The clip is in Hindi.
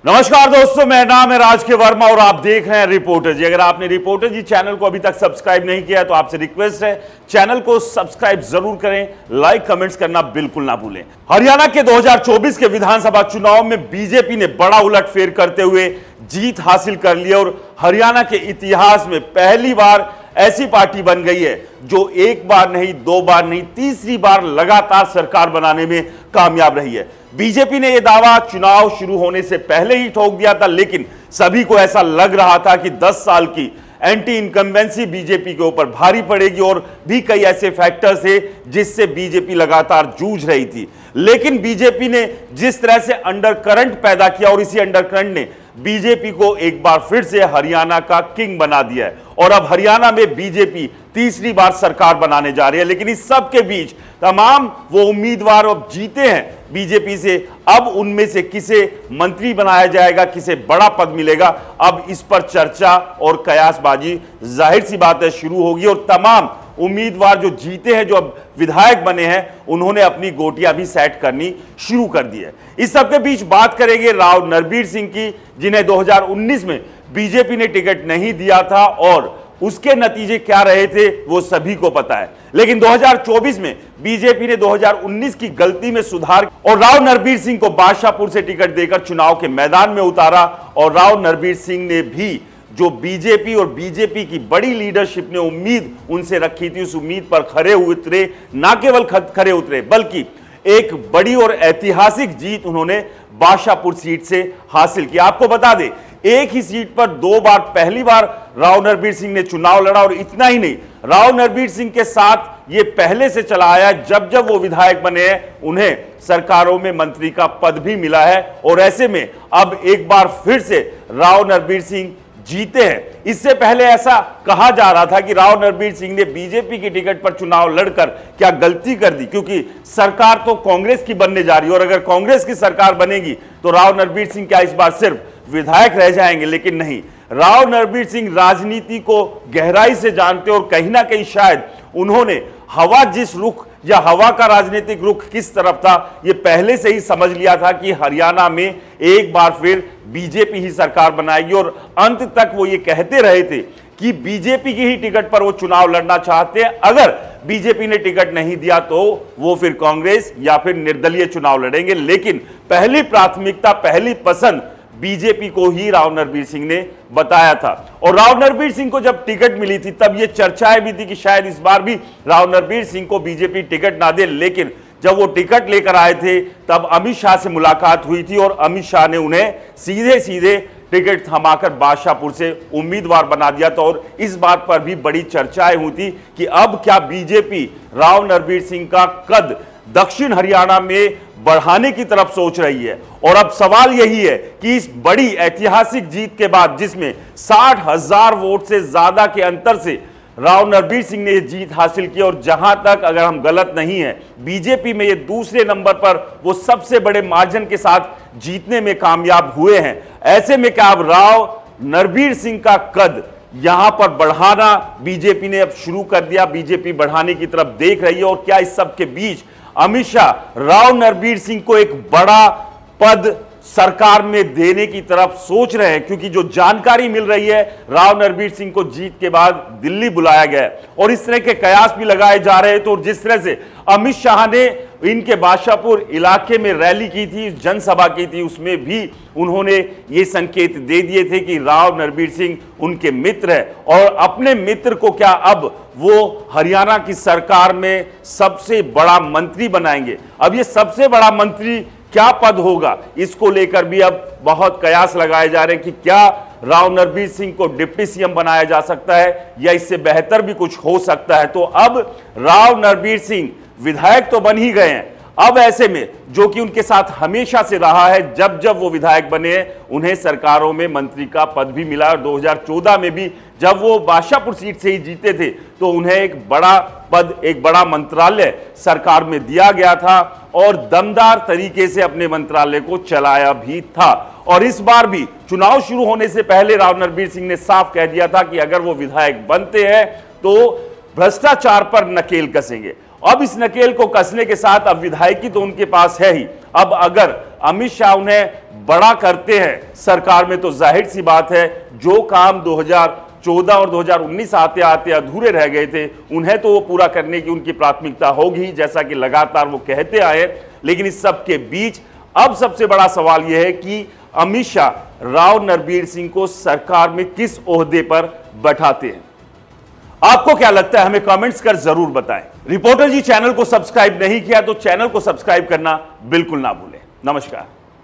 नमस्कार दोस्तों, मेरा नाम है राज के वर्मा और आप देख रहे हैं रिपोर्टर जी। अगर आपने रिपोर्टर जी चैनल को अभी तक सब्सक्राइब नहीं किया है तो आपसे रिक्वेस्ट है, चैनल को सब्सक्राइब जरूर करें, लाइक कमेंट्स करना बिल्कुल ना भूलें। हरियाणा के 2024 के विधानसभा चुनाव में बीजेपी ने बड़ा उलटफेर करते हुए जीत हासिल कर ली और हरियाणा के इतिहास में पहली बार ऐसी पार्टी बन गई है जो एक बार नहीं, दो बार नहीं, तीसरी बार लगातार सरकार बनाने में कामयाब रही है। बीजेपी ने यह दावा चुनाव शुरू होने से पहले ही ठोक दिया था, लेकिन सभी को ऐसा लग रहा था कि 10 साल की एंटी इनकम्बेंसी बीजेपी के ऊपर भारी पड़ेगी और भी कई ऐसे फैक्टर्स थे जिससे बीजेपी लगातार जूझ रही थी। लेकिन बीजेपी ने जिस तरह से अंडरकरंट पैदा किया और इसी अंडरकरंट ने बीजेपी को एक बार फिर से हरियाणा का किंग बना दिया है और अब हरियाणा में बीजेपी तीसरी बार सरकार बनाने जा रही है। लेकिन इस सब के बीच तमाम वो उम्मीदवार अब जीते हैं बीजेपी से, अब उनमें से किसे मंत्री बनाया जाएगा, किसे बड़ा पद मिलेगा, अब इस पर चर्चा और कयासबाजी जाहिर सी बात है शुरू होगी। और तमाम उम्मीदवार जो जीते हैं, जो अब विधायक बने हैं, उन्होंने अपनी गोटियां भी सेट करनी शुरू कर दी है। इस सबके बीच बात करेंगे राव नरबीर सिंह की, जिन्हें 2019 में बीजेपी ने टिकट नहीं दिया था और उसके नतीजे क्या रहे थे वो सभी को पता है। लेकिन 2024 में बीजेपी ने 2019 की गलती में सुधार और राव नरबीर सिंह को बादशाहपुर से टिकट देकर चुनाव के मैदान में उतारा और राव नरबीर सिंह ने भी जो बीजेपी और बीजेपी की बड़ी लीडरशिप ने उम्मीद उनसे रखी थी, उस उम्मीद पर खरे उतरे। ना केवल खरे उतरे बल्कि एक बड़ी और ऐतिहासिक जीत उन्होंने बादशाहपुर सीट से हासिल की। आपको बता दें, एक ही सीट पर दो बार, पहली बार राव नरबीर सिंह ने चुनाव लड़ा और इतना ही नहीं, राव नरबीर सिंह के साथ ये पहले से चला आया, जब जब वो विधायक बने हैं उन्हें सरकारों में मंत्री का पद भी मिला है। और ऐसे में अब एक बार फिर से राव नरबीर सिंह जीते हैं। इससे पहले ऐसा कहा जा रहा था कि राव नरबीर सिंह ने बीजेपी की टिकट पर चुनाव लड़कर क्या गलती कर दी, क्योंकि सरकार तो कांग्रेस की बनने जा रही है और अगर कांग्रेस की सरकार बनेगी तो राव नरबीर सिंह क्या इस बार सिर्फ विधायक रह जाएंगे। लेकिन नहीं, राव नरबीर सिंह राजनीति को गहराई से जानते और कहीं ना कहीं शायद उन्होंने हवा जिस रुख या हवा का राजनीतिक रुख किस तरफ था ये पहले से ही समझ लिया था कि हरियाणा में एक बार फिर बीजेपी ही सरकार बनाएगी। और अंत तक वो ये कहते रहे थे कि बीजेपी की ही टिकट पर वो चुनाव लड़ना चाहते हैं, अगर बीजेपी ने टिकट नहीं दिया तो वो फिर कांग्रेस या फिर निर्दलीय चुनाव लड़ेंगे। लेकिन पहली प्राथमिकता, पहली पसंद बीजेपी को ही राव नरबीर सिंह ने बताया था। और राव नरबीर सिंह को जब टिकट मिली थी तब ये चर्चाएं भी थी कि शायद इस बार भी राव नरबीर सिंह को बीजेपी टिकट ना दे। लेकिन जब वो टिकट लेकर आए थे तब अमित शाह से मुलाकात हुई थी और अमित शाह ने उन्हें सीधे सीधे टिकट थमाकर बादशाहपुर से उम्मीदवार बना दिया था। और इस बात पर भी बड़ी चर्चाएं हुई थी कि अब क्या बीजेपी राव नरबीर सिंह का कद दक्षिण हरियाणा में बढ़ाने की तरफ सोच रही है। और अब सवाल यही है कि इस बड़ी ऐतिहासिक जीत के बाद, जिसमें 60,000 वोट से ज्यादा के अंतर से राव नरबीर सिंह ने यह जीत हासिल की और जहां तक अगर हम गलत नहीं है बीजेपी में ये दूसरे नंबर पर वो सबसे बड़े मार्जिन के साथ जीतने में कामयाब हुए हैं। ऐसे में क्या अब राव नरबीर सिंह का कद यहां पर बढ़ाना बीजेपी ने अब शुरू कर दिया, बीजेपी बढ़ाने की तरफ देख रही है। और क्या इस सब के बीच अमित शाह राव नरबीर सिंह को एक बड़ा पद सरकार में देने की तरफ सोच रहे हैं, क्योंकि जो जानकारी मिल रही है राव नरबीर सिंह को जीत के बाद दिल्ली बुलाया गया है और इस तरह के कयास भी लगाए जा रहे हैं। तो जिस तरह से अमित शाह ने इनके बादशाहपुर इलाके में रैली की थी, जनसभा की थी, उसमें भी उन्होंने ये संकेत दे दिए थे कि राव नरबीर सिंह उनके मित्र है और अपने मित्र को क्या अब वो हरियाणा की सरकार में सबसे बड़ा मंत्री बनाएंगे। अब ये सबसे बड़ा मंत्री क्या पद होगा, इसको लेकर भी अब बहुत कयास लगाए जा रहे हैं कि क्या राव नरबीर सिंह को डिप्टी सीएम बनाया जा सकता है या इससे बेहतर भी कुछ हो सकता है। तो अब राव नरबीर सिंह विधायक तो बन ही गए हैं, अब ऐसे में जो कि उनके साथ हमेशा से रहा है, जब जब वो विधायक बने हैं उन्हें सरकारों में मंत्री का पद भी मिला। और 2014 में भी जब वो बादशाहपुर सीट से ही जीते थे तो उन्हें एक बड़ा पद, एक बड़ा मंत्रालय सरकार में दिया गया था और दमदार तरीके से अपने मंत्रालय को चलाया भी था। और इस बार भी चुनाव शुरू होने से पहले राव नरबीर सिंह ने साफ कह दिया था कि अगर वो विधायक बनते हैं तो भ्रष्टाचार पर नकेल कसेंगे। अब इस नकेल को कसने के साथ अब विधायकी तो उनके पास है ही, अब अगर अमित शाह उन्हें बड़ा करते हैं सरकार में, तो जाहिर सी बात है जो काम 2014 और 2019 आते आते अधूरे रह गए थे, उन्हें तो वो पूरा करने की उनकी प्राथमिकता होगी, जैसा कि लगातार वो कहते आए। लेकिन इस सब के बीच अब सबसे बड़ा सवाल यह है कि अमित शाह राव नरबीर सिंह को सरकार में किस ओहदे पर बैठाते हैं। आपको क्या लगता है, हमें कमेंट्स कर जरूर बताएं। रिपोर्टर जी चैनल को सब्सक्राइब नहीं किया तो चैनल को सब्सक्राइब करना बिल्कुल ना भूलें। नमस्कार।